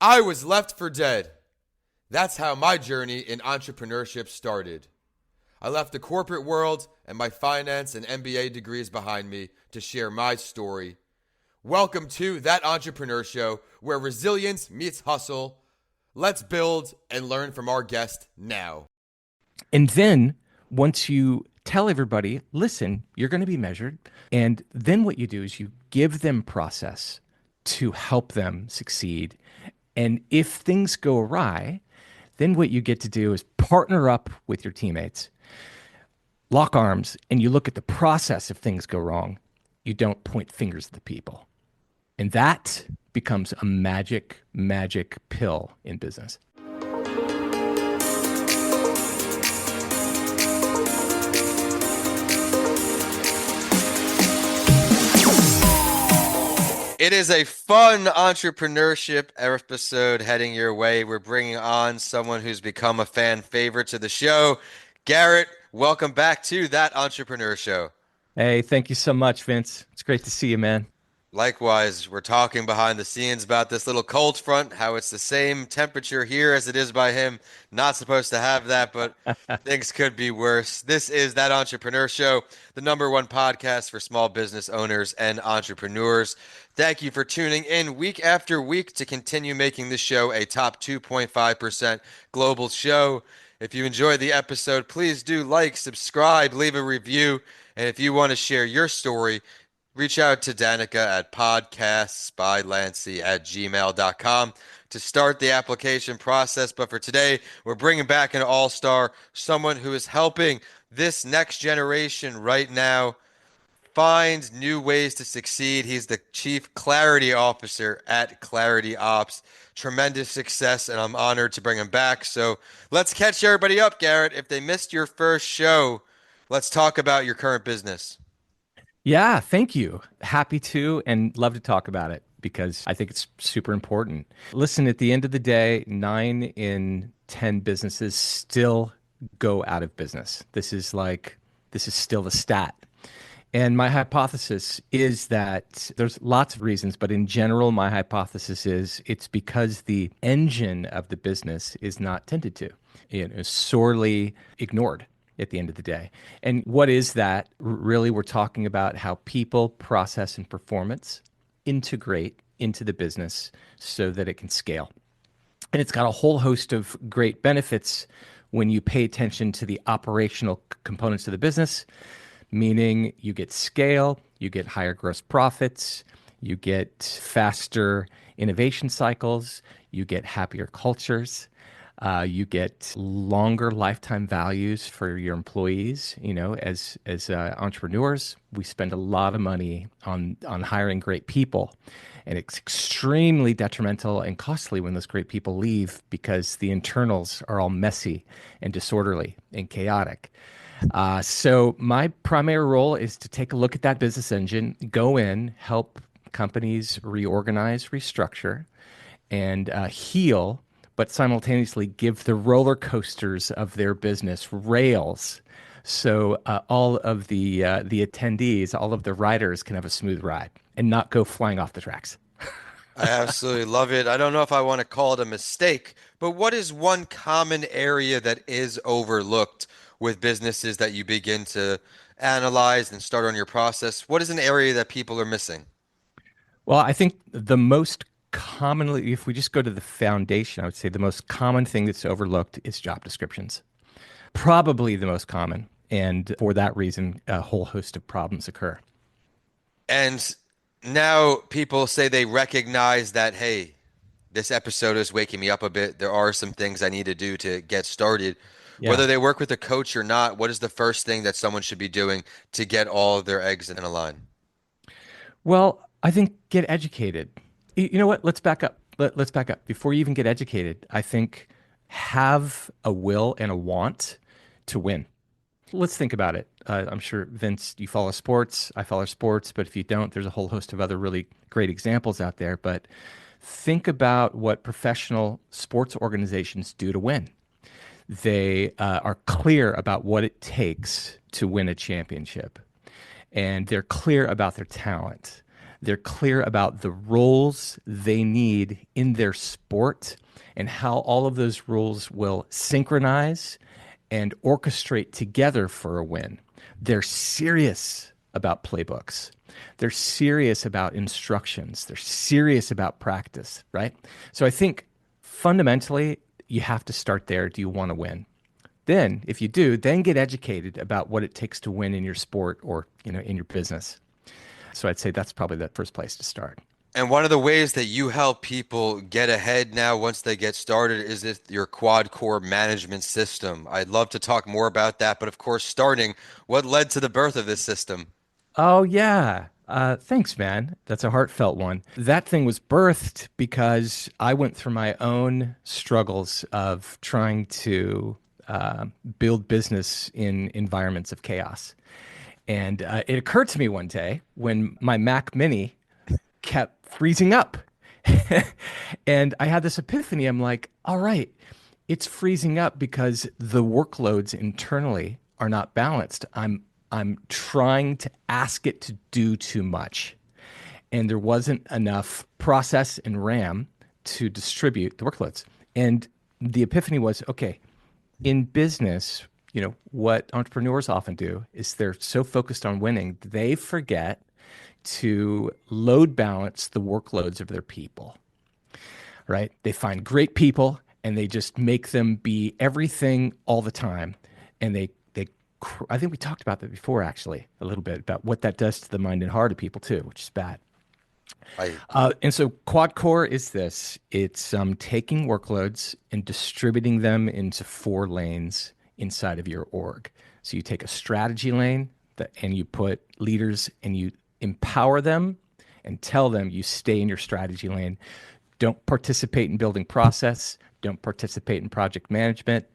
I was left for dead. That's how my journey in entrepreneurship started. I left the corporate world and my finance and MBA degrees behind me to share my story. Welcome to That Entrepreneur Show, where resilience meets hustle. Let's build and learn from our guest now. And then once you tell everybody, listen, you're going to be measured. And then what you do is you give them process to help them succeed. And if things go awry, then what you get to do is partner up with your teammates, lock arms, and you look at the process if things go wrong. You don't point fingers at the people. And that becomes a magic pill in business. It is a fun entrepreneurship episode heading your way. We're bringing on someone who's become a fan favorite to the show. Garrett, welcome back to That Entrepreneur Show. Hey, thank you so much, Vince. It's great to see you, man. Likewise, we're talking behind the scenes about this little cold front, how it's the same temperature here as it is by him. Not supposed to have that, but things could be worse. This is That Entrepreneur Show, the #1 podcast for small business owners and entrepreneurs. Thank you for tuning in week after week to continue making this show a top 2.5% global show. If you enjoyed the episode, please do like, subscribe, leave a review. And if you want to share your story, reach out to Danica at podcastsbylanci@gmail.com to start the application process. But for today, we're bringing back an all-star, someone who is helping this next generation right now find new ways to succeed. He's the Chief Clarity Officer at Clarity Ops. Tremendous success, and I'm honored to bring him back. So let's catch everybody up, Garrett. If they missed your first show, let's talk about your current business. Yeah, thank you. Happy to, and love to talk about it because I think it's super important. Listen, at the end of the day, 9 in 10 businesses still go out of business. This is still the stat. And my hypothesis is that there's lots of reasons, but in general, my hypothesis is it's because the engine of the business is not tended to. It is sorely ignored at the end of the day. And what is that? Really, we're talking about how people, process, and performance integrate into the business so that it can scale. And it's got a whole host of great benefits when you pay attention to the operational components of the business, meaning you get scale, you get higher gross profits, you get faster innovation cycles, you get happier cultures. You get longer lifetime values for your employees. You know, as entrepreneurs, we spend a lot of money on hiring great people, and it's extremely detrimental and costly when those great people leave because the internals are all messy and disorderly and chaotic. So my primary role is to take a look at that business engine, go in, help companies reorganize, restructure, and heal, but simultaneously give the roller coasters of their business rails so all of the attendees, all of the riders can have a smooth ride and not go flying off the tracks. I absolutely love it. I don't know if I want to call it a mistake, but what is one common area that is overlooked with businesses that you begin to analyze and start on your process? What is an area that people are missing? Well, I think the most commonly, if we just go to the foundation, I would say the most common thing that's overlooked is job descriptions. Probably the most common. And for that reason, a whole host of problems occur. And now people say they recognize that, hey, this episode is waking me up a bit. There are some things I need to do to get started. Yeah. Whether they work with a coach or not, what is the first thing that someone should be doing to get all of their eggs in a line? Well, I think get educated. You know what? Let's back up. Let's back up. Before you even get educated, I think have a will and a want to win. Let's think about it. I'm sure, Vince, you follow sports. I follow sports. But if you don't, there's a whole host of other really great examples out there. But think about what professional sports organizations do to win. They are clear about what it takes to win a championship, and they're clear about their talent. They're clear about the roles they need in their sport and how all of those roles will synchronize and orchestrate together for a win. They're serious about playbooks. They're serious about instructions. They're serious about practice, right? So I think fundamentally, you have to start there. Do you want to win? Then, if you do, then get educated about what it takes to win in your sport or, in your business. So I'd say that's probably the first place to start. And one of the ways that you help people get ahead now once they get started is this, your quad core management system. I'd love to talk more about that, but of course, starting, what led to the birth of this system? Oh, yeah. Thanks, man. That's a heartfelt one. That thing was birthed because I went through my own struggles of trying to build business in environments of chaos. And it occurred to me one day when my Mac Mini kept freezing up. And I had this epiphany. I'm like, all right, it's freezing up because the workloads internally are not balanced. I'm trying to ask it to do too much. And there wasn't enough process and RAM to distribute the workloads. And the epiphany was, okay, in business, what entrepreneurs often do is they're so focused on winning, they forget to load balance the workloads of their people, right? They find great people and they just make them be everything all the time. And I think we talked about that before, actually, a little bit about what that does to the mind and heart of people too, which is bad. I And so quad core is this. It's taking workloads and distributing them into 4 lanes inside of your org. So you take a strategy lane and you put leaders and you empower them and tell them you stay in your strategy lane. Don't participate in building process. Don't participate in project management.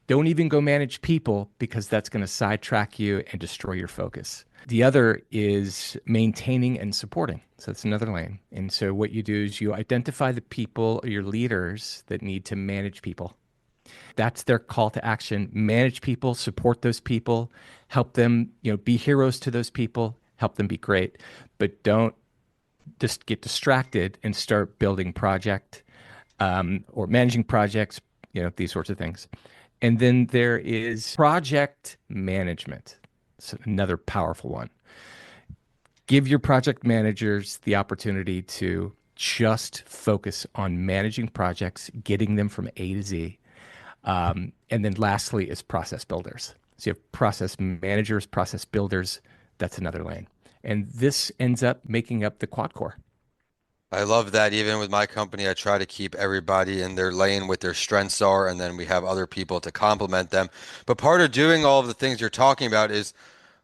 Don't even go manage people because that's going to sidetrack you and destroy your focus. The other is maintaining and supporting. So that's another lane. And so what you do is you identify the people or your leaders that need to manage people. That's their call to action. Manage people, support those people, help them, be heroes to those people, help them be great. But don't just get distracted and start building project or managing projects, these sorts of things. And then there is project management. It's another powerful one. Give your project managers the opportunity to just focus on managing projects, getting them from A to Z. And then lastly is process builders. So you have process managers, process builders. That's another lane. And this ends up making up the quad core. love that. Even with my company, I try to keep everybody in their lane with their strengths are, and then we have other people to complement them. But part of doing all of the things you're talking about is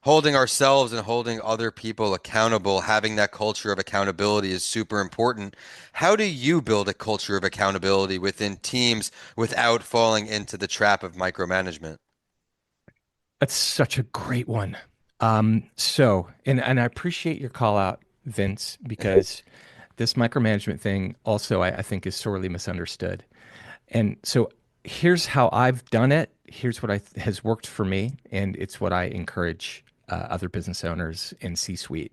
holding ourselves and holding other people accountable. Having that culture of accountability is super important. How do you build a culture of accountability within teams without falling into the trap of micromanagement? That's such a great one. And I appreciate your call out, Vince, because this micromanagement thing also I think is sorely misunderstood. And so here's how I've done it. Here's what has worked for me, and it's what I encourage other business owners and C-suite.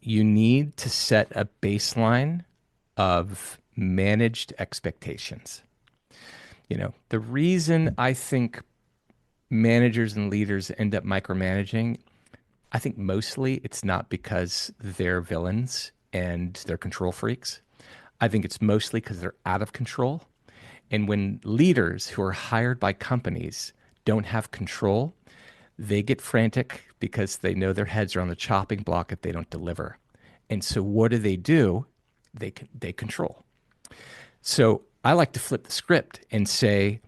You need to set a baseline of managed expectations. The reason I think managers and leaders end up micromanaging, I think mostly it's not because they're villains and they're control freaks. I think it's mostly because they're out of control. And when leaders who are hired by companies don't have control, they get frantic because they know their heads are on the chopping block if they don't deliver. And so what do? They control. So I like to flip the script and say,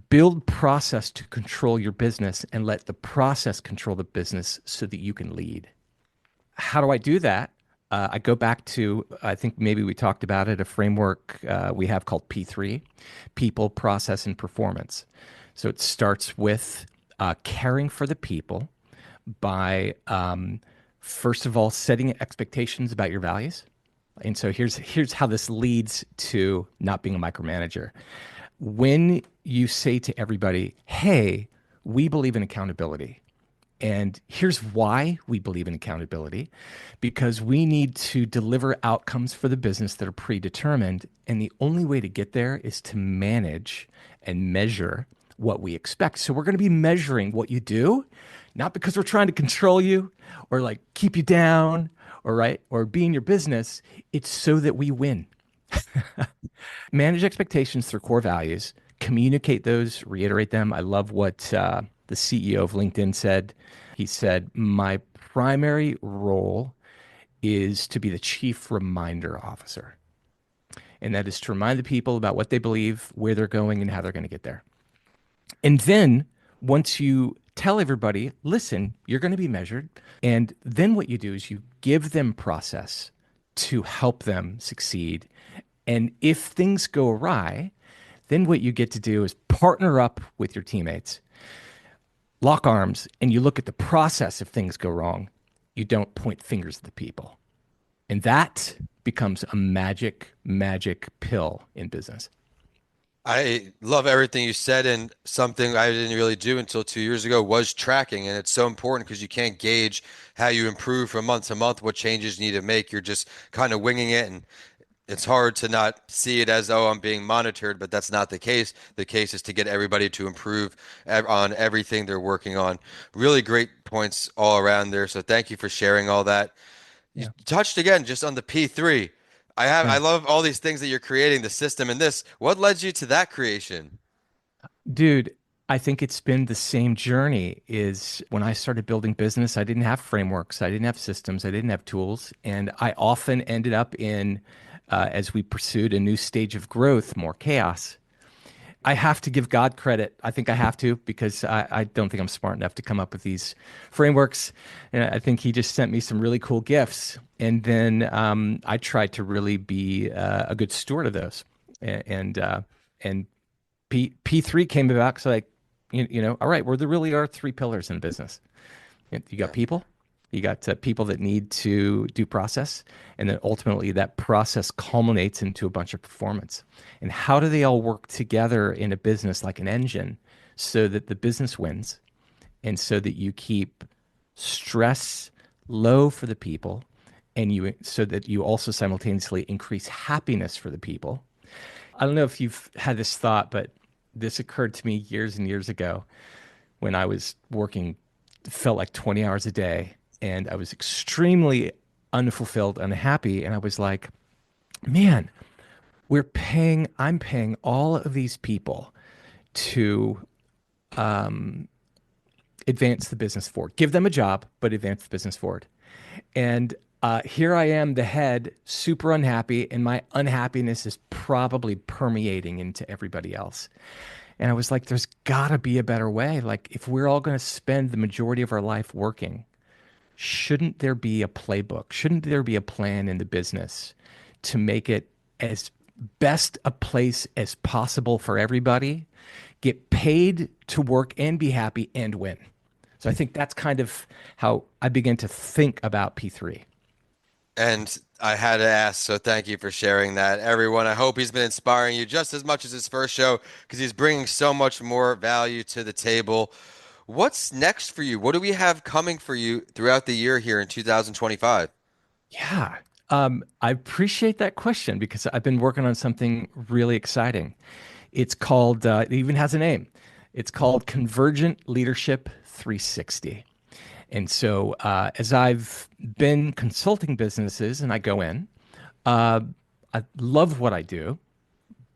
build process to control your business and let the process control the business so that you can lead. How do I do that? I go back to, I think maybe we talked about it, a framework we have called P3, people, process, and performance. So it starts with caring for the people by, first of all, setting expectations about your values. And so here's how this leads to not being a micromanager. When you say to everybody, hey, we believe in accountability, And here's why we believe in accountability, because we need to deliver outcomes for the business that are predetermined. And the only way to get there is to manage and measure what we expect. So we're going to be measuring what you do, not because we're trying to control you or like keep you down or right or be in your business. It's so that we win. Manage expectations through core values, communicate those, reiterate them. I love what the CEO of LinkedIn said. He said, my primary role is to be the chief reminder officer. And that is to remind the people about what they believe, where they're going, and how they're going to get there. And then once you tell everybody, listen, you're going to be measured. And then what you do is you give them process to help them succeed. And if things go awry, then what you get to do is partner up with your teammates, lock arms, and you look at the process if things go wrong. You don't point fingers at the people. And that becomes a magic pill in business. I love everything you said, and something I didn't really do until 2 years ago was tracking. And it's so important because you can't gauge how you improve from month to month, what changes you need to make. You're just kind of winging it, and it's hard to not see it as, oh, I'm being monitored, but that's not the case. The case is to get everybody to improve on everything they're working on. Really great points all around there. So thank you for sharing all that. You Yeah. touched again just on the P3. I Yeah. love all these things that you're creating, the system and this. What led you to that creation? Dude, I think it's been the same journey is when I started building business, I didn't have frameworks, I didn't have systems, I didn't have tools, and I often ended up in as we pursued a new stage of growth, more chaos. I have to give God credit. I think I have to because I don't think I'm smart enough to come up with these frameworks. And I think He just sent me some really cool gifts. And then I tried to really be a good steward of those. And P3 came about because like, all right, well, there really are three pillars in business. You got Yeah. people, you got people that need to do process, and then ultimately that process culminates into a bunch of performance. And how do they all work together in a business like an engine so that the business wins and so that you keep stress low for the people and you so that you also simultaneously increase happiness for the people. I don't know if you've had this thought, but this occurred to me years and years ago when I was working, felt like 20 hours a day, and I was extremely unfulfilled, unhappy. And I was like, man, I'm paying all of these people to advance the business forward, give them a job, but advance the business forward. And here I am, the head, super unhappy, and my unhappiness is probably permeating into everybody else. And I was like, there's got to be a better way. Like, if we're all going to spend the majority of our life working, shouldn't there be a playbook? Shouldn't there be a plan in the business to make it as best a place as possible for everybody, get paid to work and be happy and win? So I think that's kind of how I began to think about P3. And I had to ask, so thank you for sharing that. Everyone, I hope he's been inspiring you just as much as his first show because he's bringing so much more value to the table. What's next for you? What do we have coming for you throughout the year here in 2025? Yeah. I appreciate that question because I've been working on something really exciting. It's called, it even has a name. It's called Convergent Leadership 360. And so, as I've been consulting businesses and I go in, uh, I love what I do,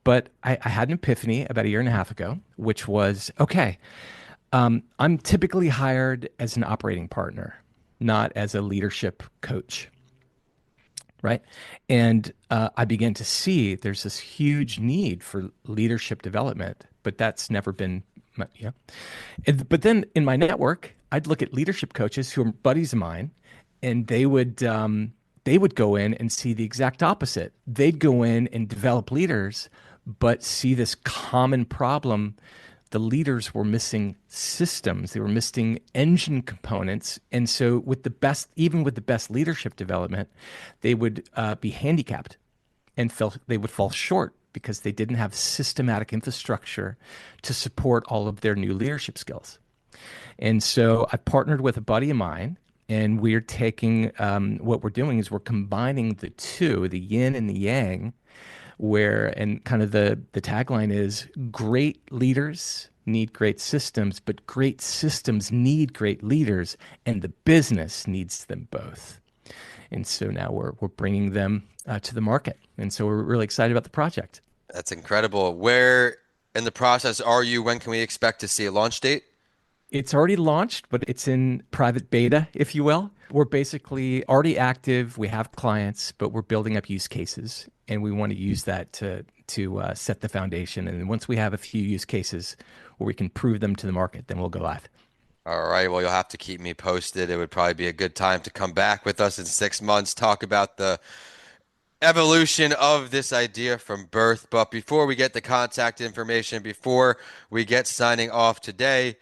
but I had an epiphany about a year and a half ago, which was okay, I'm typically hired as an operating partner, not as a leadership coach. Right. And I began to see there's this huge need for leadership development, but that's never been, yeah. But then in my network, I'd look at leadership coaches who are buddies of mine, and they would go in and see the exact opposite. They'd go in and develop leaders, but see this common problem. The leaders were missing systems, they were missing engine components. And so, with the best, even with the best leadership development, they would be handicapped and they would fall short because they didn't have systematic infrastructure to support all of their new leadership skills. And so I partnered with a buddy of mine, and we're taking what we're doing is we're combining the two, the yin and the yang, where and kind of the tagline is great leaders need great systems, but great systems need great leaders, and the business needs them both. And so now we're bringing them to the market, and so we're really excited about the project. That's incredible. Where in the process are you? When can we expect to see a launch date? It's already launched, but it's in private beta, if you will. We're basically already active. We have clients, but we're building up use cases, and we want to use that to set the foundation. And once we have a few use cases where we can prove them to the market, then we'll go live. All right. Well, you'll have to keep me posted. It would probably be a good time to come back with us in 6 months, talk about the evolution of this idea from birth. But before we get the contact information, before we get signing off today,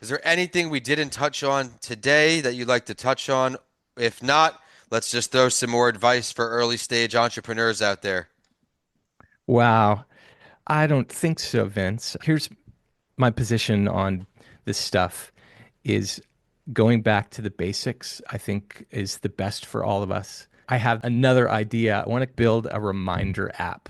is there anything we didn't touch on today that you'd like to touch on? If not, let's just throw some more advice for early stage entrepreneurs out there. Wow. I don't think so, Vince. Here's my position on this stuff is going back to the basics, I think is the best for all of us. I have another idea. I want to build a reminder app.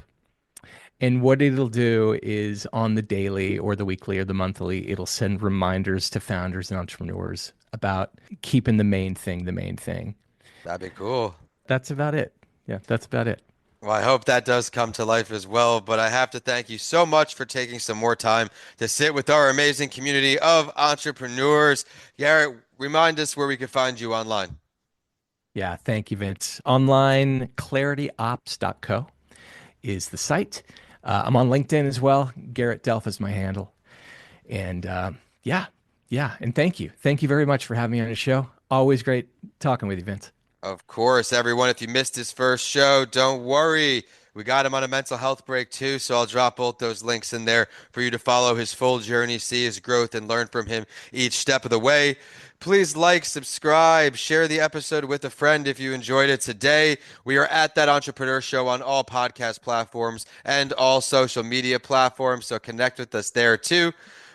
And what it'll do is on the daily or the weekly or the monthly, it'll send reminders to founders and entrepreneurs about keeping the main thing the main thing. That'd be cool. That's about it. Yeah, that's about it. Well, I hope that does come to life as well. But I have to thank you so much for taking some more time to sit with our amazing community of entrepreneurs. Garrett, remind us where we can find you online. Yeah, thank you, Vince. Online, clarityops.co is the site. I'm on LinkedIn as well. Garrett Delph is my handle. And yeah, yeah. And thank you. Thank you very much for having me on the show. Always great talking with you, Vince. Of course, everyone, if you missed his first show, don't worry. We got him on a mental health break too, so I'll drop both those links in there for you to follow his full journey, see his growth, and learn from him each step of the way. Please like, subscribe, share the episode with a friend if you enjoyed it today. We are at That Entrepreneur Show on all podcast platforms and all social media platforms, so connect with us there too.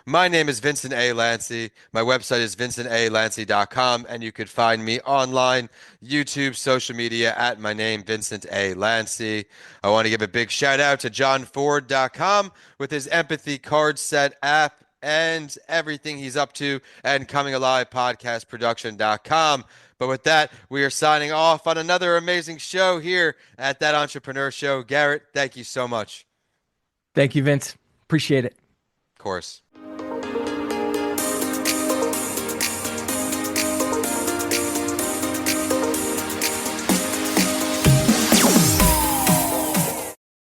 My name is Vincent A. Lanci. My website is vincentalanci.com, and you could find me online, YouTube, social media at my name, Vincent A. Lanci. I want to give a big shout out to johnford.com with his Empathy Card Set app and everything he's up to, and Coming Alive Podcast Production.com. But with that, we are signing off on another amazing show here at That Entrepreneur Show. Garrett, thank you so much. Thank you, Vince. Appreciate it. Of course.